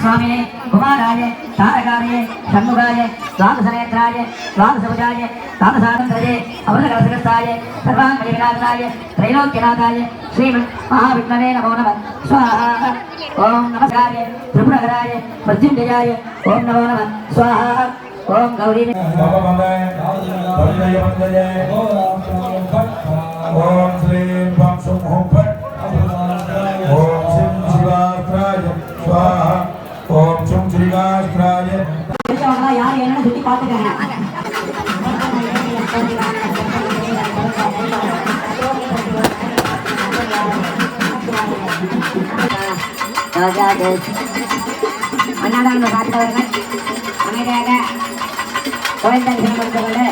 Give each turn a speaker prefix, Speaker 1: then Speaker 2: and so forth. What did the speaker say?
Speaker 1: स्वामिने कुमाराय तारकाय षण्मुखाय द्वादशनेत्राय द्वादशभुजाय तादशानन्दये अमृतकलशगस्ताय सर्वाङ्गविनाथाय त्रैलोक्यनाथाय श्रीमन्महाविष्णवे नमो नमः स्वाहा ओम नमस्काराय त्रिपुरहराय मृत्युंजयाय ओम नमो नमः स्वाहा ओम गौरी
Speaker 2: ओम श्री ओम शिव शिवाय स्वाहा ओम शुभ श्रीगास्त्राय
Speaker 1: यार என்ன சுத்தி பாத்துக்கங்க அண்ணாதான் காத்தவர்கள் அமைதியாக கோயில் தரிசனம் கொடுத்துக்கொண்டு